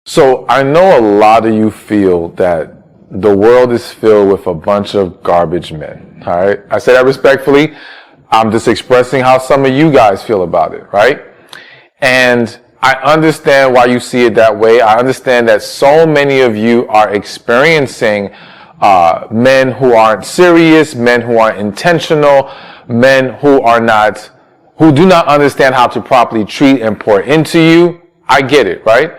So I know a lot of you feel that the world is filled with a bunch of garbage men, all right? I say that respectfully. I'm just expressing how some of you guys feel about it, right? And I understand why you see it that way. I understand that so many of you are experiencing men who aren't serious, men who aren't intentional, men who do not understand how to properly treat and pour into you. I get it, right?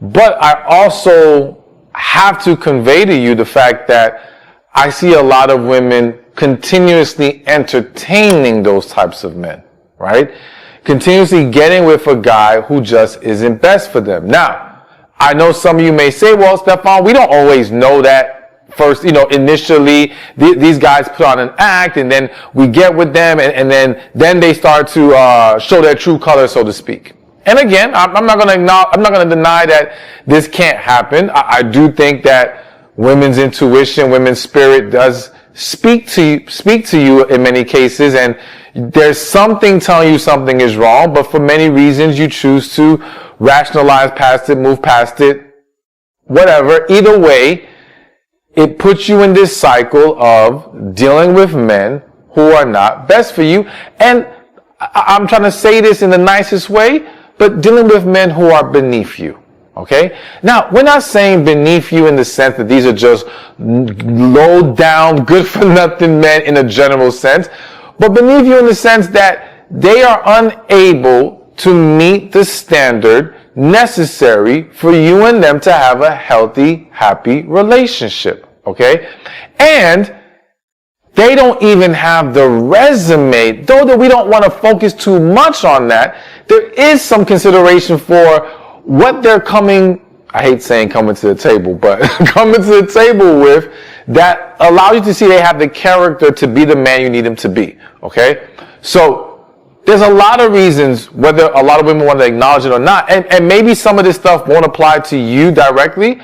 But I also have to convey to you the fact that I see a lot of women continuously entertaining those types of men, right? Continuously getting with a guy who just isn't best for them. Now, I know some of you may say, well, Stephan, we don't always know that first, initially these guys put on an act and then we get with them and then they start to show their true colors, so to speak. And again, I'm not going to deny that this can't happen. I do think that women's intuition, women's spirit does speak to you in many cases, and there's something telling you something is wrong, but for many reasons you choose to rationalize past it, move past it, whatever. Either way, it puts you in this cycle of dealing with men who are not best for you. And I'm trying to say this in the nicest way, but dealing with men who are beneath you. Okay? Now, we're not saying beneath you in the sense that these are just low down, good for nothing men in a general sense, but beneath you in the sense that they are unable to meet the standard necessary for you and them to have a healthy, happy relationship. Okay? And they don't even have the resume, though that we don't want to focus too much on that. There is some consideration for what they're coming, I hate saying coming to the table, but coming to the table with that allows you to see they have the character to be the man you need them to be. Okay? So there's a lot of reasons whether a lot of women want to acknowledge it or not. And maybe some of this stuff won't apply to you directly.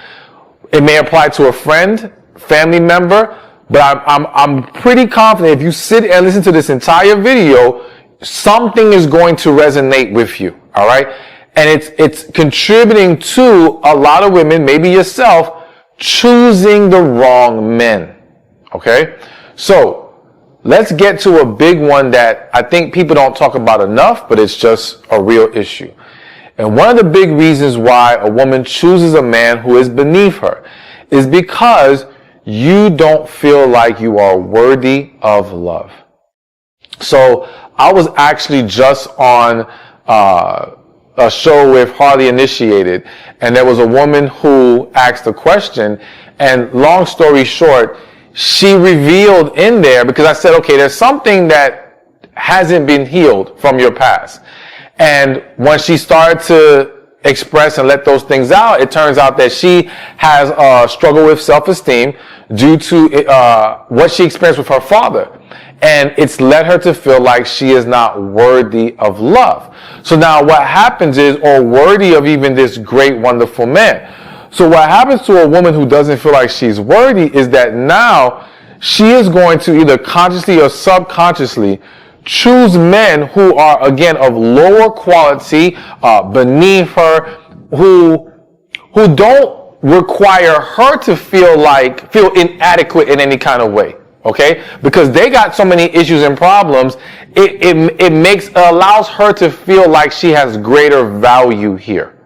It may apply to a friend, family member, but I'm pretty confident if you sit and listen to this entire video, something is going to resonate with you. All right? And it's contributing to a lot of women, maybe yourself, choosing the wrong men. Okay? So, let's get to a big one that I think people don't talk about enough, but it's just a real issue. And one of the big reasons why a woman chooses a man who is beneath her is because you don't feel like you are worthy of love. So, I was actually just on a show with Hardly Initiated, and there was a woman who asked a question, and long story short, she revealed in there, because I said, okay, there's something that hasn't been healed from your past. And when she started to express and let those things out, it turns out that she has a struggle with self-esteem due to what she experienced with her father. And it's led her to feel like she is not worthy of love. So now what happens is, or worthy of even this great, wonderful man. So what happens to a woman who doesn't feel like she's worthy is that now she is going to either consciously or subconsciously choose men who are, again, of lower quality, beneath her, who don't require her to feel inadequate in any kind of way. Okay? Because they got so many issues and problems, it allows her to feel like she has greater value here.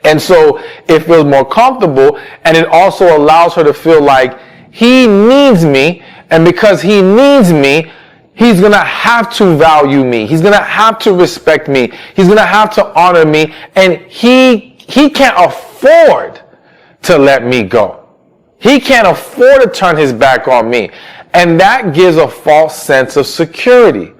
And so it feels more comfortable, and it also allows her to feel like he needs me, and because he needs me, he's going to have to value me. He's going to have to respect me. He's going to have to honor me, and he can't afford to let me go. He can't afford to turn his back on me. And that gives a false sense of security.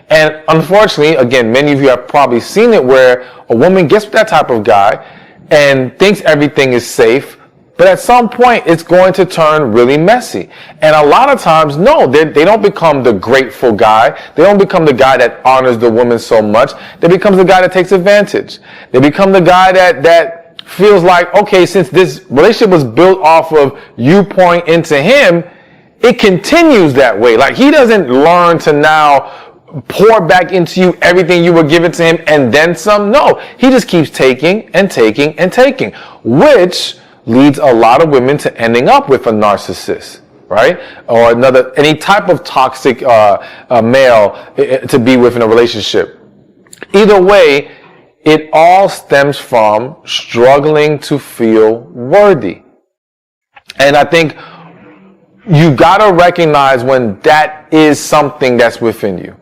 And unfortunately, again, many of you have probably seen it where a woman gets with that type of guy and thinks everything is safe, but at some point it's going to turn really messy. And a lot of times, no, they don't become the grateful guy. They don't become the guy that honors the woman so much. They become the guy that takes advantage. They become the guy that feels like, okay, since this relationship was built off of you pouring into him, it continues that way. Like he doesn't learn to now pour back into you everything you were given to him and then some. No, he just keeps taking and taking and taking, which leads a lot of women to ending up with a narcissist, right? Or any type of toxic male to be with in a relationship. Either way, it all stems from struggling to feel worthy. And I think you gotta recognize when that is something that's within you.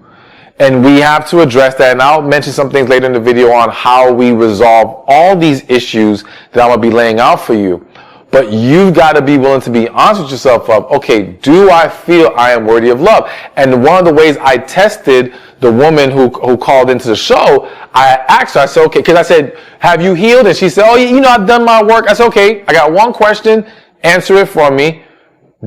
And we have to address that. And I'll mention some things later in the video on how we resolve all these issues that I'm going to be laying out for you. But you've got to be willing to be honest with yourself of, okay, do I feel I am worthy of love? And one of the ways I tested the woman who called into the show, I asked her, I said, okay, because I said, have you healed? And she said, oh, I've done my work. I said, okay, I got one question. Answer it for me.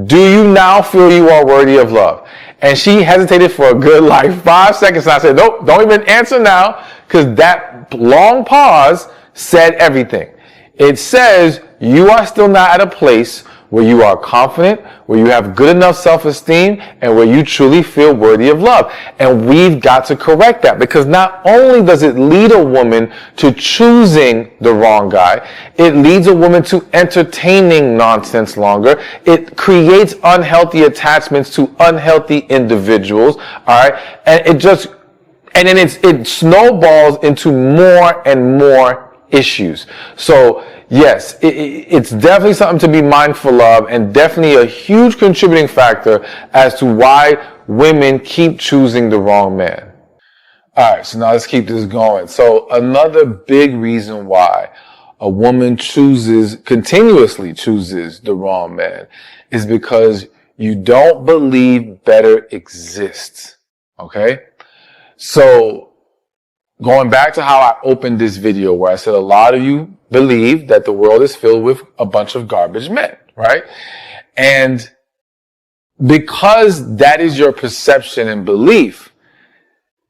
Do you now feel you are worthy of love? And she hesitated for a good 5 seconds. And I said, nope, don't even answer now, because that long pause said everything. It says you are still not at a place where you are confident, where you have good enough self-esteem, and where you truly feel worthy of love. And we've got to correct that, because not only does it lead a woman to choosing the wrong guy, it leads a woman to entertaining nonsense longer. It creates unhealthy attachments to unhealthy individuals. All right. And then it snowballs into more and more issues. So yes, it's definitely something to be mindful of, and definitely a huge contributing factor as to why women keep choosing the wrong man. All right, so now let's keep this going. So another big reason why a woman continuously chooses the wrong man is because you don't believe better exists. Okay? So going back to how I opened this video, where I said a lot of you believe that the world is filled with a bunch of garbage men, right? And because that is your perception and belief,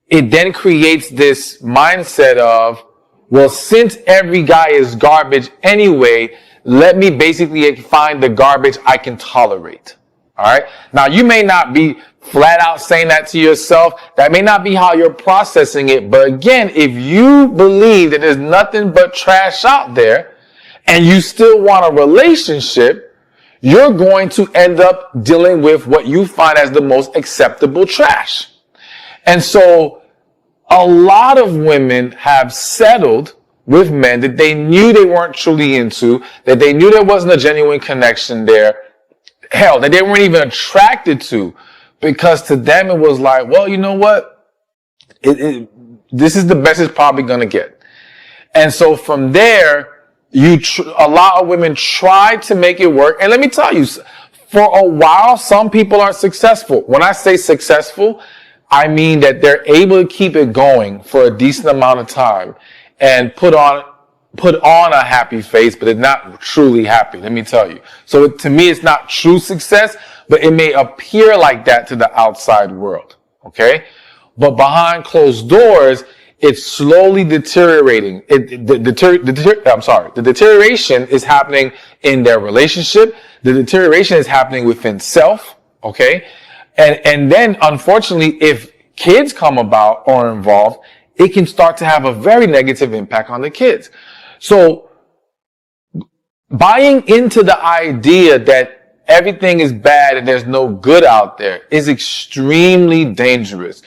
it then creates this mindset of, well, since every guy is garbage anyway, let me basically find the garbage I can tolerate. All right. Now, you may not be flat out saying that to yourself. That may not be how you're processing it. But again, if you believe that there's nothing but trash out there and you still want a relationship, you're going to end up dealing with what you find as the most acceptable trash. And so a lot of women have settled with men that they knew they weren't truly into, that they knew there wasn't a genuine connection there. Hell, that they weren't even attracted to, because to them it was like, well, you know what? This is the best it's probably going to get. And so from there, a lot of women try to make it work. And let me tell you, for a while, some people are successful. When I say successful, I mean that they're able to keep it going for a decent amount of time and put on a happy face, but it's not truly happy, let me tell you. So to me, it's not true success, but it may appear like that to the outside world. Okay? But behind closed doors, it's slowly deteriorating. The deterioration is happening in their relationship. The deterioration is happening within self. Okay? And then, unfortunately, if kids come about or involved, it can start to have a very negative impact on the kids. So buying into the idea that everything is bad and there's no good out there is extremely dangerous.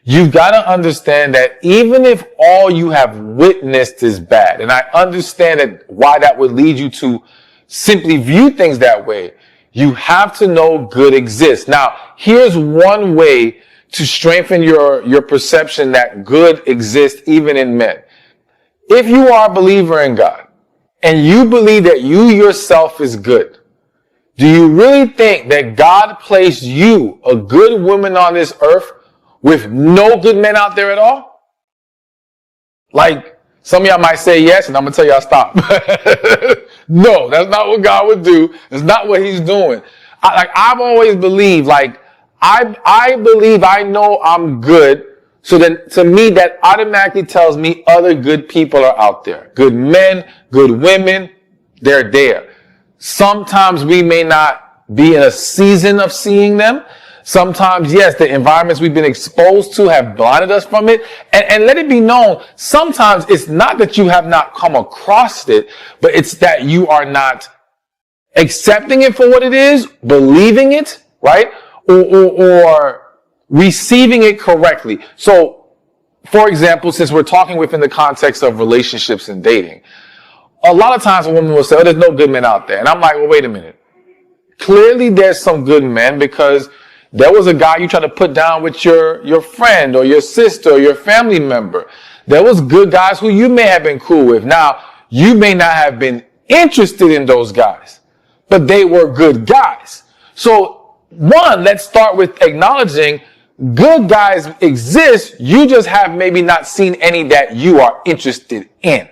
You've got to understand that even if all you have witnessed is bad, and I understand that why that would lead you to simply view things that way, you have to know good exists. Now, here's one way to strengthen your perception that good exists even in men. If you are a believer in God and you believe that you yourself is good, do you really think that God placed you, a good woman on this earth, with no good men out there at all? Like, some of y'all might say yes, and I'm going to tell y'all stop. No, that's not what God would do. It's not what he's doing. I've always believed, I believe I know I'm good. So then to me, that automatically tells me other good people are out there. Good men, good women, they're there. Sometimes we may not be in a season of seeing them. Sometimes, yes, the environments we've been exposed to have blinded us from it. And let it be known, sometimes it's not that you have not come across it, but it's that you are not accepting it for what it is, believing it, right? Or receiving it correctly. So, for example, since we're talking within the context of relationships and dating, a lot of times a woman will say, oh, there's no good men out there. And I'm like, well, wait a minute. Clearly there's some good men, because there was a guy you tried to put down with your friend or your sister or your family member. There was good guys who you may have been cool with. Now, you may not have been interested in those guys, but they were good guys. So, one, let's start with acknowledging good guys exist. You just have maybe not seen any that you are interested in.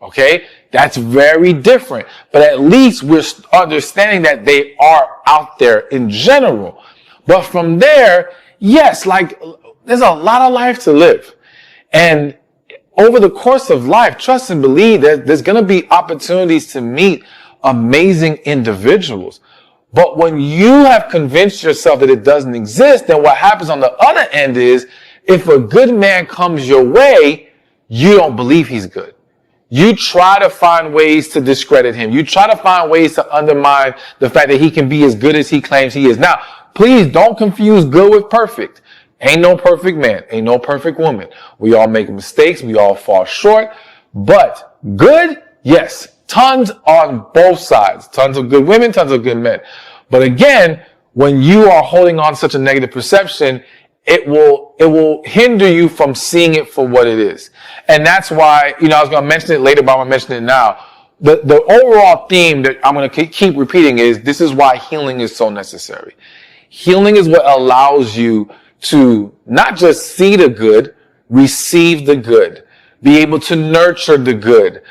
Okay? That's very different. But at least we're understanding that they are out there in general. But from there, yes, like, there's a lot of life to live. And over the course of life, trust and believe that there's going to be opportunities to meet amazing individuals. But when you have convinced yourself that it doesn't exist, then what happens on the other end is, if a good man comes your way, you don't believe he's good. You try to find ways to discredit him. You try to find ways to undermine the fact that he can be as good as he claims he is. Now, please don't confuse good with perfect. Ain't no perfect man. Ain't no perfect woman. We all make mistakes. We all fall short. But good, yes. Tons on both sides. Tons of good women, tons of good men. But again, when you are holding on to such a negative perception, it will hinder you from seeing it for what it is. And that's why, I was going to mention it later, but I'm going to mention it now. The overall theme that I'm going to keep repeating is, this is why healing is so necessary. Healing is what allows you to not just see the good, receive the good, be able to nurture the good,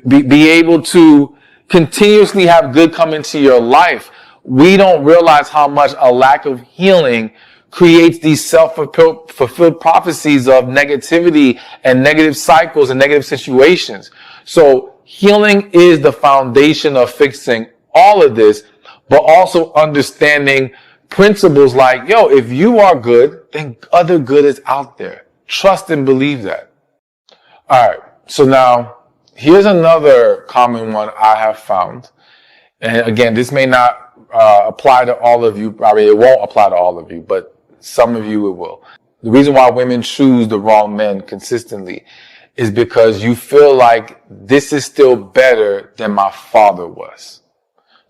be able to continuously have good come into your life. We don't realize how much a lack of healing creates these self-fulfilled prophecies of negativity and negative cycles and negative situations. So healing is the foundation of fixing all of this, but also understanding principles like, if you are good, then other good is out there. Trust and believe that. All right. So now, here's another common one I have found. And again, this may not apply to all of you. I mean, it won't apply to all of you, but some of you it will. The reason why women choose the wrong men consistently is because you feel like this is still better than my father was.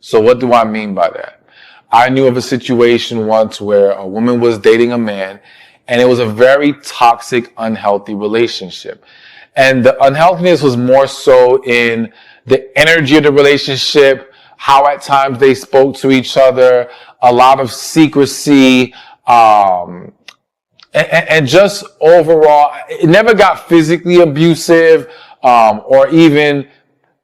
So what do I mean by that? I knew of a situation once where a woman was dating a man, and it was a very toxic, unhealthy relationship. And the unhealthiness was more so in the energy of the relationship, how at times they spoke to each other, a lot of secrecy, and just overall, it never got physically abusive, or even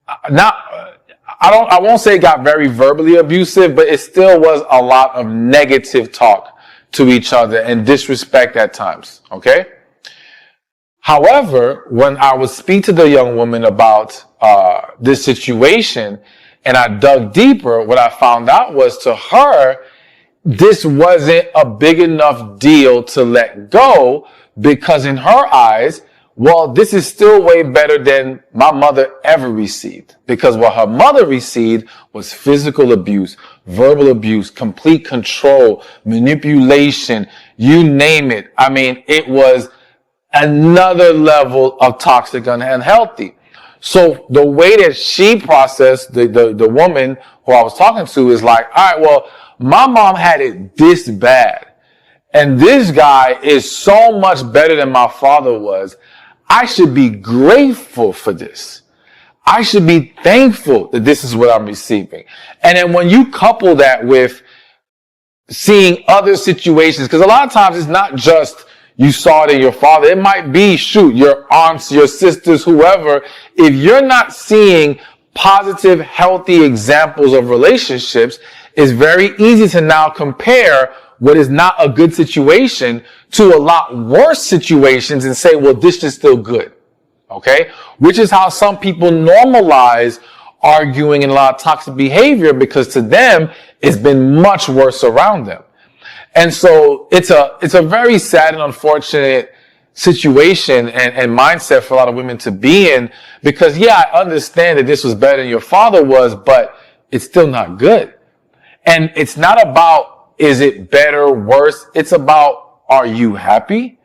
I won't say it got very verbally abusive, but it still was a lot of negative talk to each other and disrespect at times. Okay? However, when I would speak to the young woman about this situation and I dug deeper, what I found out was, to her, this wasn't a big enough deal to let go, because in her eyes, well, this is still way better than my mother ever received. Because what her mother received was physical abuse, verbal abuse, complete control, manipulation, you name it. I mean, it was another level of toxic and unhealthy. So the way that she processed, the woman who I was talking to, is like, all right, well, my mom had it this bad, and this guy is so much better than my father was. I should be grateful for this. I should be thankful that this is what I'm receiving. And then when you couple that with seeing other situations, because a lot of times it's not just you saw it in your father. It might be, your aunts, your sisters, whoever. If you're not seeing positive, healthy examples of relationships, it's very easy to now compare what is not a good situation to a lot worse situations and say, well, this is still good. Okay? Which is how some people normalize arguing and a lot of toxic behavior, because to them, it's been much worse around them. And so it's a very sad and unfortunate situation and mindset for a lot of women to be in, because yeah, I understand that this was better than your father was, but it's still not good. And it's not about, is it better, worse? It's about, are you happy?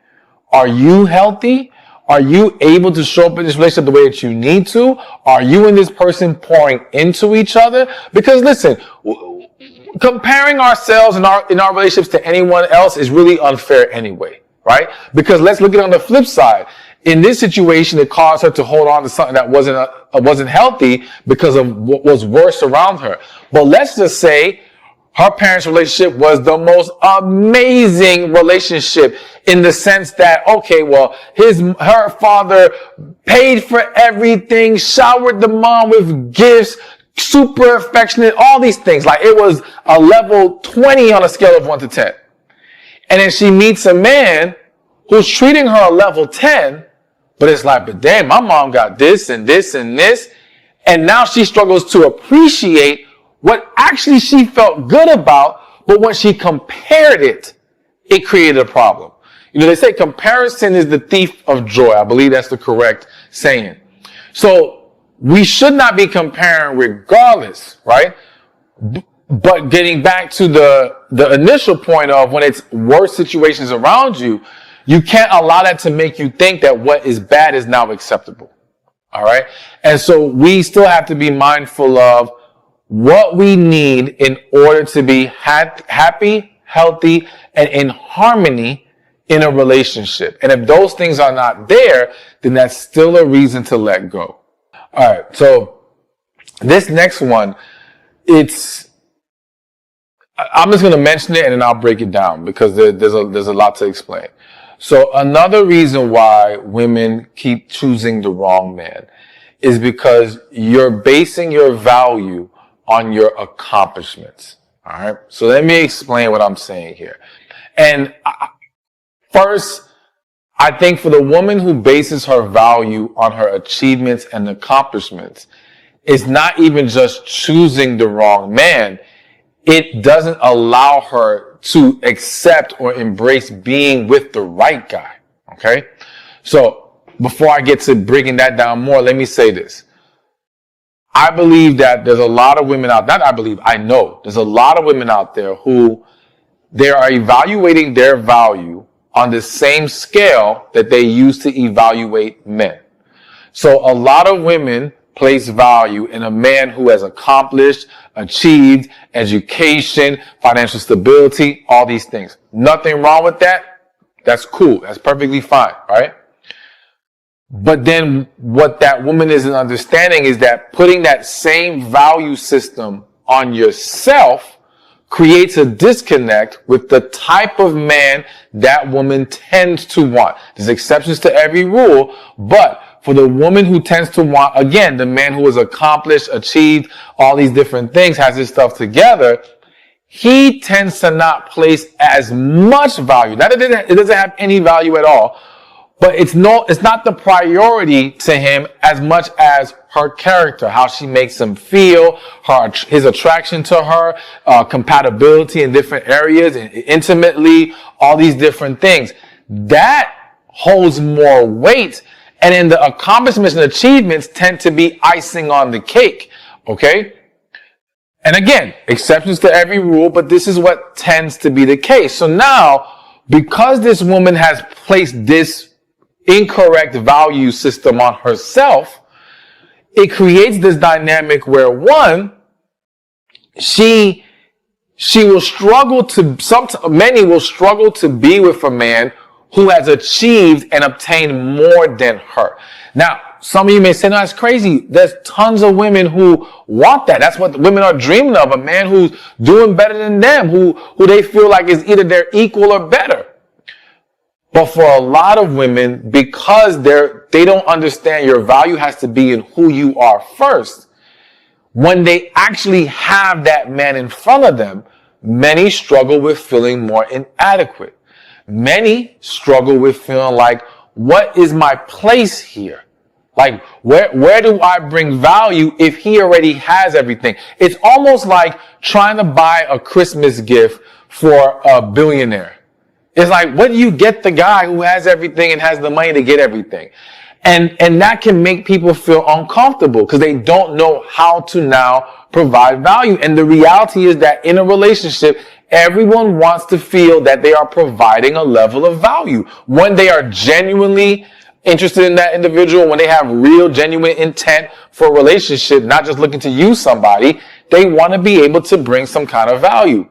Are you healthy? Are you able to show up in this relationship the way that you need to? Are you and this person pouring into each other? Because listen, comparing ourselves in our relationships to anyone else is really unfair anyway, right? Because let's look at it on the flip side. In this situation, it caused her to hold on to something that wasn't healthy because of what was worse around her. But let's just say her parents' relationship was the most amazing relationship in the sense that, okay, well, her father paid for everything, showered the mom with gifts, super affectionate, all these things. Like, it was a level 20 on a scale of 1 to 10. And then she meets a man who's treating her a level 10, but it's like, but damn, my mom got this and this and this. And now she struggles to appreciate what actually she felt good about, but when she compared it, it created a problem. You know, they say comparison is the thief of joy. I believe that's the correct saying. So we should not be comparing regardless, right? But getting back to the initial point of when it's worse situations around you, you can't allow that to make you think that what is bad is now acceptable. All right. And so we still have to be mindful of what we need in order to be happy, healthy, and in harmony in a relationship. And if those things are not there, then that's still a reason to let go. All right. So this next one, I'm just going to mention it and then I'll break it down because there's a lot to explain. So another reason why women keep choosing the wrong man is because you're basing your value on your accomplishments. All right. So let me explain what I'm saying here. And first, I think for the woman who bases her value on her achievements and accomplishments, it's not even just choosing the wrong man. It doesn't allow her to accept or embrace being with the right guy. Okay. So before I get to breaking that down more, let me say this. I believe that there's a lot of women out, I know there's a lot of women out there who they are evaluating their value on the same scale that they use to evaluate men. So a lot of women place value in a man who has accomplished, achieved, education, financial stability, all these things. Nothing wrong with that. That's cool. That's perfectly fine, right? But then what that woman isn't understanding is that putting that same value system on yourself creates a disconnect with the type of man that woman tends to want. There's exceptions to every rule, but for the woman who tends to want, again, the man who has accomplished, achieved all these different things, has his stuff together, he tends to not place as much value. Not that it doesn't have any value at all, but it's not the priority to him as much as her character, how she makes him feel, his attraction to her, compatibility in different areas, and intimately, all these different things. That holds more weight, and then the accomplishments and achievements tend to be icing on the cake. Okay? And again, exceptions to every rule, but this is what tends to be the case. So now, because this woman has placed this incorrect value system on herself, it creates this dynamic where one, many will struggle to be with a man who has achieved and obtained more than her. Now, some of you may say, no, that's crazy. There's tons of women who want that. That's what women are dreaming of. A man who's doing better than them, who they feel like is either their equal or better. But for a lot of women, because they don't understand your value has to be in who you are first, when they actually have that man in front of them, many struggle with feeling more inadequate. Many struggle with feeling like, what is my place here? Like, where do I bring value if he already has everything? It's almost like trying to buy a Christmas gift for a billionaire. It's like, what do you get the guy who has everything and has the money to get everything? And that can make people feel uncomfortable because they don't know how to now provide value. And the reality is that in a relationship, everyone wants to feel that they are providing a level of value when they are genuinely interested in that individual, when they have real, genuine intent for a relationship, not just looking to use somebody. They want to be able to bring some kind of value.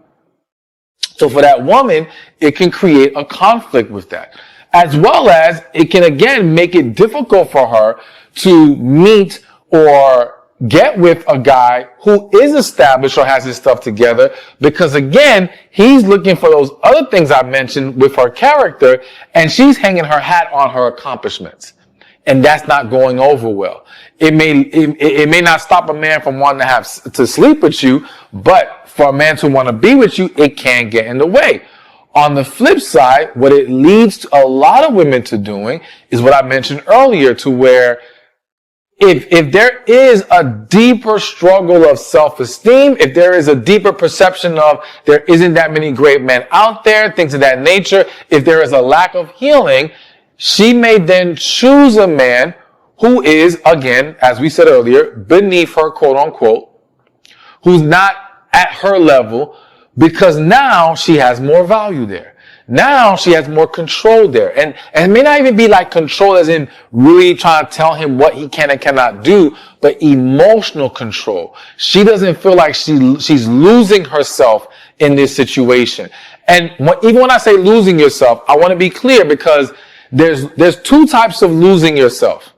So for that woman, it can create a conflict with that, as well as it can again make it difficult for her to meet or get with a guy who is established or has his stuff together, because again, he's looking for those other things I mentioned with her character, and she's hanging her hat on her accomplishments. And that's not going over well. It may not stop a man from wanting to sleep with you, but for a man to want to be with you, it can get in the way. On the flip side, what it leads to a lot of women to doing is what I mentioned earlier, to where if there is a deeper struggle of self-esteem, if there is a deeper perception of there isn't that many great men out there, things of that nature, if there is a lack of healing, she may then choose a man who is, again, as we said earlier, beneath her, quote unquote, who's not at her level, because now she has more value there. Now she has more control there. And it may not even be like control as in really trying to tell him what he can and cannot do, but emotional control. She doesn't feel like she's losing herself in this situation. And even when I say losing yourself, I want to be clear, because there's two types of losing yourself.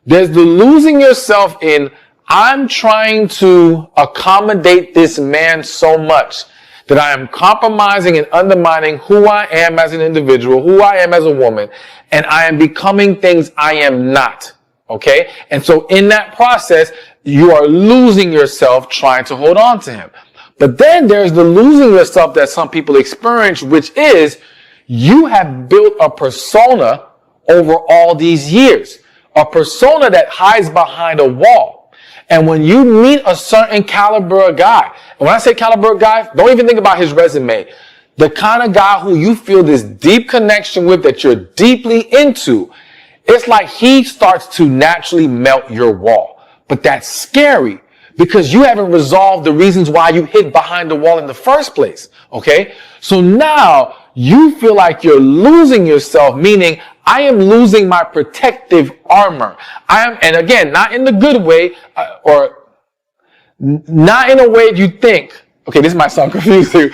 There's the losing yourself in, I'm trying to accommodate this man so much that I am compromising and undermining who I am as an individual, who I am as a woman, and I am becoming things I am not. Okay? And so in that process, you are losing yourself trying to hold on to him. But then there's the losing yourself that some people experience, which is you have built a persona over all these years, a persona that hides behind a wall. And when you meet a certain caliber of guy, and when I say caliber of guy, don't even think about his resume. The kind of guy who you feel this deep connection with, that you're deeply into, it's like he starts to naturally melt your wall. But that's scary, because you haven't resolved the reasons why you hid behind the wall in the first place. Okay? So now you feel like you're losing yourself, meaning I am losing my protective armor. And again, not in the good way, or not in a way you think. Okay, this might sound confusing.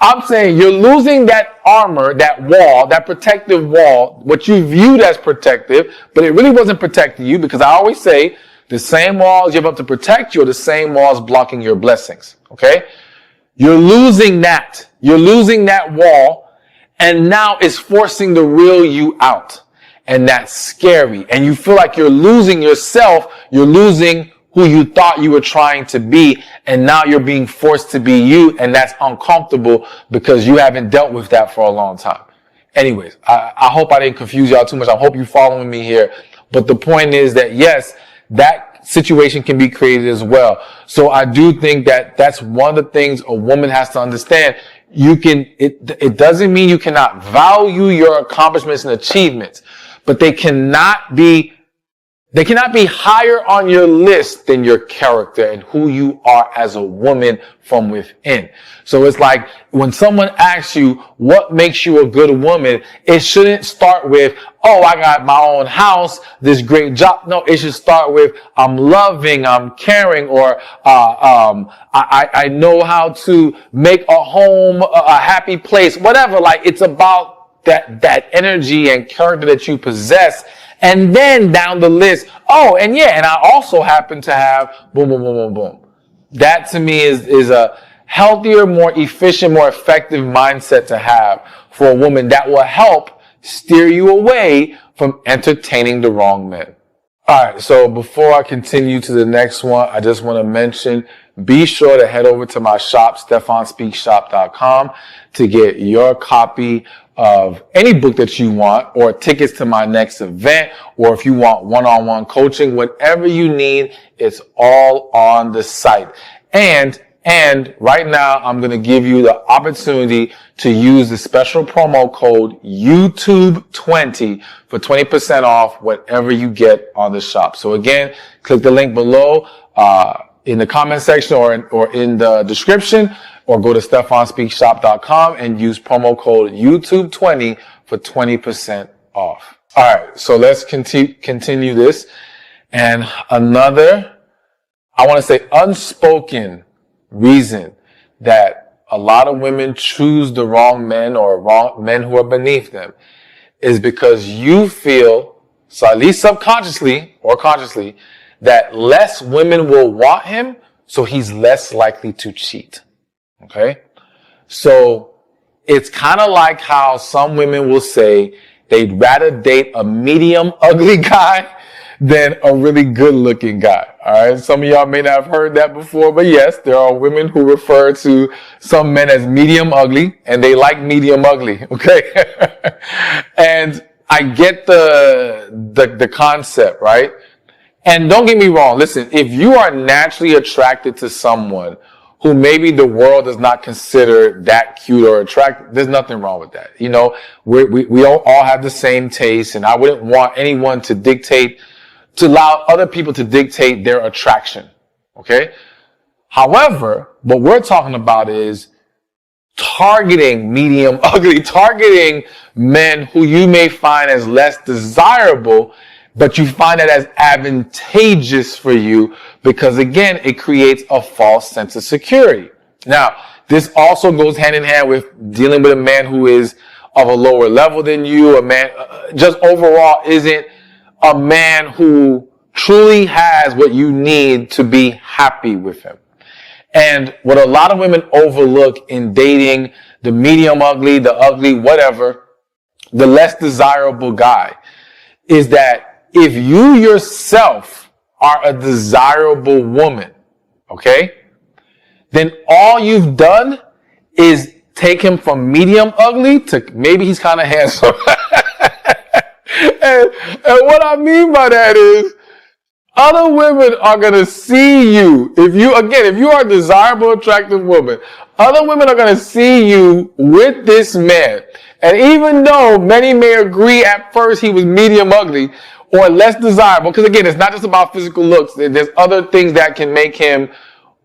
I'm saying you're losing that armor, that wall, that protective wall, what you viewed as protective, but it really wasn't protecting you, because I always say the same walls you have up to protect you are the same walls blocking your blessings. Okay? You're losing that. You're losing that wall. And now it's forcing the real you out. And that's scary. And you feel like you're losing yourself. You're losing who you thought you were trying to be. And now you're being forced to be you. And that's uncomfortable, because you haven't dealt with that for a long time. Anyways, I hope I didn't confuse y'all too much. I hope you're following me here. But the point is that, yes, that situation can be created as well. So I do think that that's one of the things a woman has to understand. It doesn't mean you cannot value your accomplishments and achievements, but they cannot be higher on your list than your character and who you are as a woman from within. So it's like when someone asks you what makes you a good woman, it shouldn't start with, oh, I got my own house, this great job. No, it should start with, I'm loving, I'm caring, or I know how to make a home a happy place, whatever. Like, it's about that energy and character that you possess. And then down the list, oh, and yeah, and I also happen to have boom, boom, boom, boom, boom. That to me is a healthier, more efficient, more effective mindset to have for a woman that will help steer you away from entertaining the wrong men. All right, so before I continue to the next one, I just want to mention, be sure to head over to my shop, stephanspeakshop.com, to get your copy of any book that you want, or tickets to my next event, or if you want one-on-one coaching, whatever you need, it's all on the site. And And right now, I'm going to give you the opportunity to use the special promo code YouTube20 for 20% off whatever you get on the shop. So again, click the link below in the comment section or in the description, or go to stefanspeakshop.com and use promo code YouTube20 for 20% off. All right, so let's continue this. And another, I want to say, unspoken reason that a lot of women choose the wrong men or wrong men who are beneath them is because you feel, so at least subconsciously or consciously, that less women will want him, so he's less likely to cheat. Okay? So it's kind of like how some women will say they'd rather date a medium ugly guy than a really good looking guy. All right. Some of y'all may not have heard that before, but yes, there are women who refer to some men as medium ugly, and they like medium ugly. Okay. And I get the concept, right? And don't get me wrong. Listen, if you are naturally attracted to someone who maybe the world does not consider that cute or attractive, there's nothing wrong with that. You know, we all have the same taste, and I wouldn't want anyone to allow other people to dictate their attraction. Okay? However, what we're talking about is targeting medium ugly, targeting men who you may find as less desirable, but you find it as advantageous for you because, again, it creates a false sense of security. Now, this also goes hand in hand with dealing with a man who is of a lower level than you, a man just overall isn't a man who truly has what you need to be happy with him. And what a lot of women overlook in dating the medium ugly, the ugly, whatever, the less desirable guy, is that if you yourself are a desirable woman, okay, then all you've done is take him from medium ugly to maybe he's kind of handsome. And what I mean by that is other women are going to see you. If you are a desirable, attractive woman, other women are going to see you with this man. And even though many may agree at first he was medium ugly or less desirable, because again, it's not just about physical looks. There's other things that can make him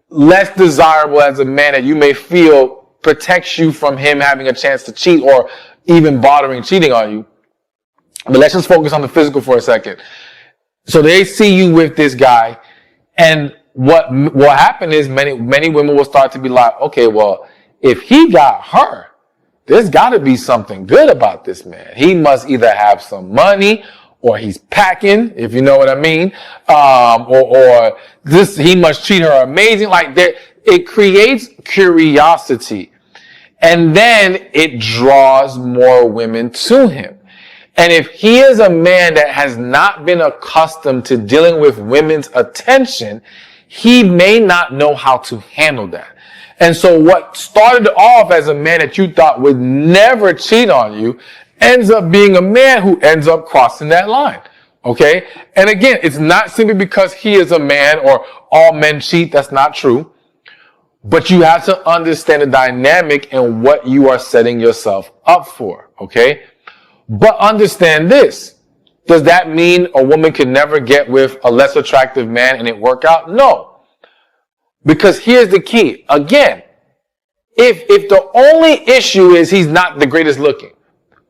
less desirable as a man that you may feel protects you from him having a chance to cheat or even bothering cheating on you. But let's just focus on the physical for a second. So they see you with this guy, and what will happen is many women will start to be like, okay, well, if he got her, there's got to be something good about this man. He must either have some money, or he's packing, if you know what I mean, or he must treat her amazing. Like that, it creates curiosity, and then it draws more women to him. And if he is a man that has not been accustomed to dealing with women's attention, he may not know how to handle that. And so what started off as a man that you thought would never cheat on you ends up being a man who ends up crossing that line. Okay? And again, it's not simply because he is a man or all men cheat. That's not true. But you have to understand the dynamic and what you are setting yourself up for. Okay? But understand this. Does that mean a woman can never get with a less attractive man and it work out? No. Because here's the key. Again, if the only issue is he's not the greatest looking,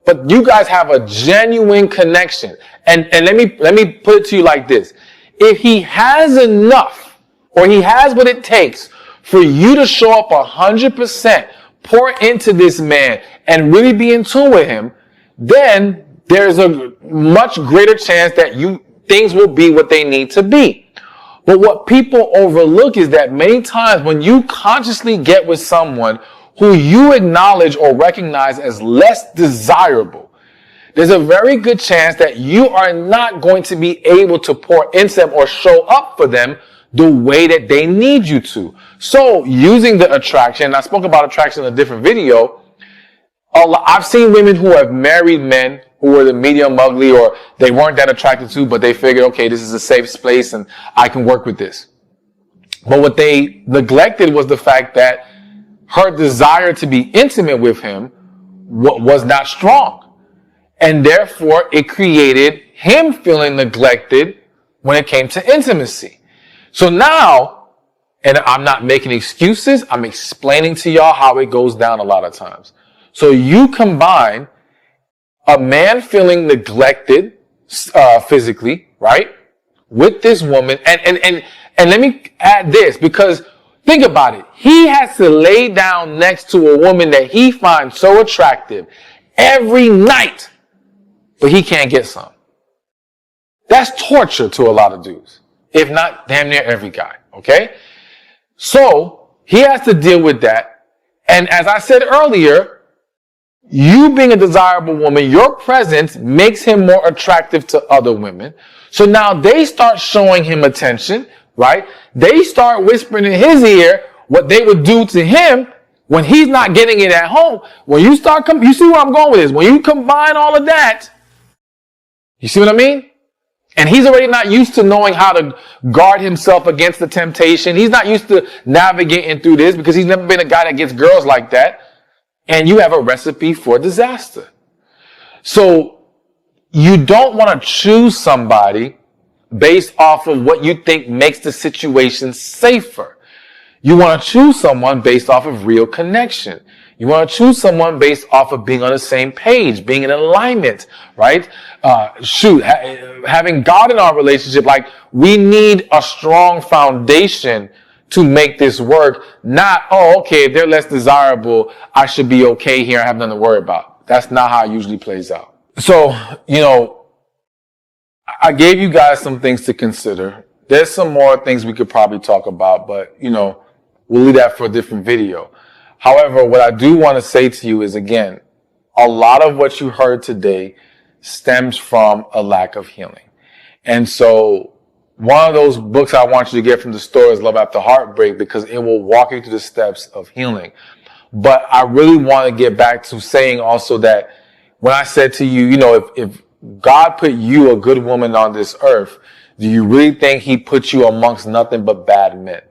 but you guys have a genuine connection, and let me put it to you like this. If he has enough, or he has what it takes for you to show up 100%, pour into this man, and really be in tune with him, then there's a much greater chance that things will be what they need to be. But what people overlook is that many times when you consciously get with someone who you acknowledge or recognize as less desirable, there's a very good chance that you are not going to be able to pour into them or show up for them the way that they need you to. So using the attraction, I spoke about attraction in a different video, I've seen women who have married men who were the medium ugly or they weren't that attracted to, but they figured, okay, this is a safe space and I can work with this. But what they neglected was the fact that her desire to be intimate with him was not strong. And therefore, it created him feeling neglected when it came to intimacy. So now, and I'm not making excuses, I'm explaining to y'all how it goes down a lot of times. So you combine a man feeling neglected physically, right, with this woman, and let me add this, because think about it. He has to lay down next to a woman that he finds so attractive every night, but he can't get some. That's torture to a lot of dudes, if not damn near every guy, okay? So he has to deal with that. And as I said earlier, you being a desirable woman, your presence makes him more attractive to other women. So now they start showing him attention, right? They start whispering in his ear what they would do to him when he's not getting it at home. When you start, you see where I'm going with this. When you combine all of that, you see what I mean? And he's already not used to knowing how to guard himself against the temptation. He's not used to navigating through this because he's never been a guy that gets girls like that. And you have a recipe for disaster. So you don't want to choose somebody based off of what you think makes the situation safer. You want to choose someone based off of real connection. You want to choose someone based off of being on the same page, being in alignment, right? Having God in our relationship, like we need a strong foundation to make this work. Not, oh, okay, if they're less desirable, I should be okay here. I have nothing to worry about. That's not how it usually plays out. So, I gave you guys some things to consider. There's some more things we could probably talk about, but, we'll leave that for a different video. However, what I do want to say to you is, again, a lot of what you heard today stems from a lack of healing. And so one of those books I want you to get from the store is Love After Heartbreak, because it will walk you through the steps of healing. But I really want to get back to saying also that when I said to you, if God put you, a good woman, on this earth, do you really think he put you amongst nothing but bad men?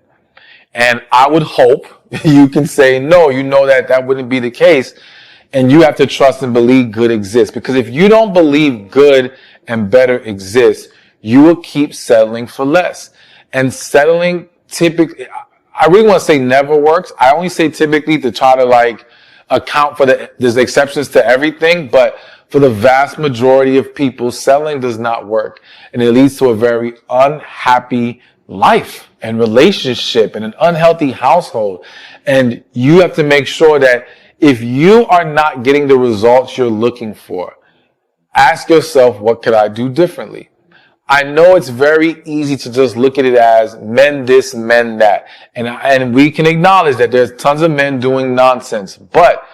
And I would hope you can say, no, that wouldn't be the case. And you have to trust and believe good exists. Because if you don't believe good and better exists, you will keep settling for less. And settling typically, I really want to say never works. I only say typically to try to account for there's exceptions to everything, but for the vast majority of people, settling does not work. And it leads to a very unhappy life and relationship and an unhealthy household. And you have to make sure that if you are not getting the results you're looking for, ask yourself, what could I do differently? I know it's very easy to just look at it as men this, men that. And we can acknowledge that there's tons of men doing nonsense, but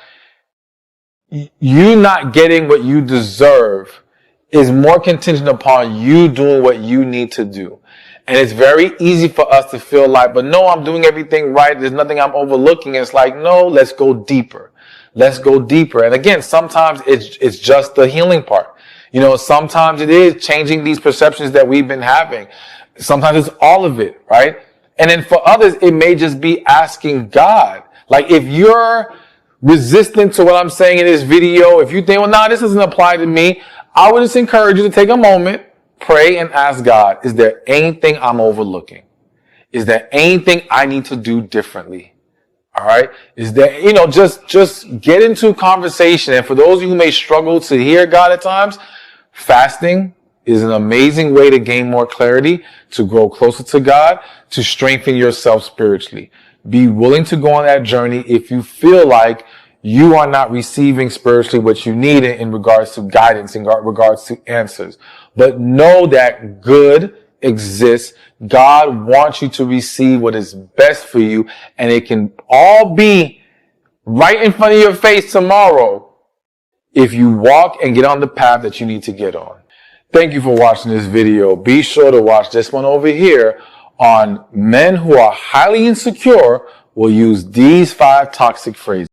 you not getting what you deserve is more contingent upon you doing what you need to do. And it's very easy for us to feel like, but no, I'm doing everything right. There's nothing I'm overlooking. It's like, no, let's go deeper. Let's go deeper. And again, sometimes it's just the healing part. Sometimes it is changing these perceptions that we've been having. Sometimes it's all of it, right? And then for others, it may just be asking God. Like if you're resistant to what I'm saying in this video, if you think, well, this doesn't apply to me, I would just encourage you to take a moment, pray and ask God, is there anything I'm overlooking? Is there anything I need to do differently? All right. Is there, just get into conversation. And for those of you who may struggle to hear God at times, fasting is an amazing way to gain more clarity, to grow closer to God, to strengthen yourself spiritually. Be willing to go on that journey if you feel like you are not receiving spiritually what you need in regards to guidance, in regards to answers. But know that good exists. God wants you to receive what is best for you, and it can all be right in front of your face tomorrow if you walk and get on the path that you need to get on. Thank you for watching this video. Be sure to watch this one over here on men who are highly insecure will use these 5 toxic phrases.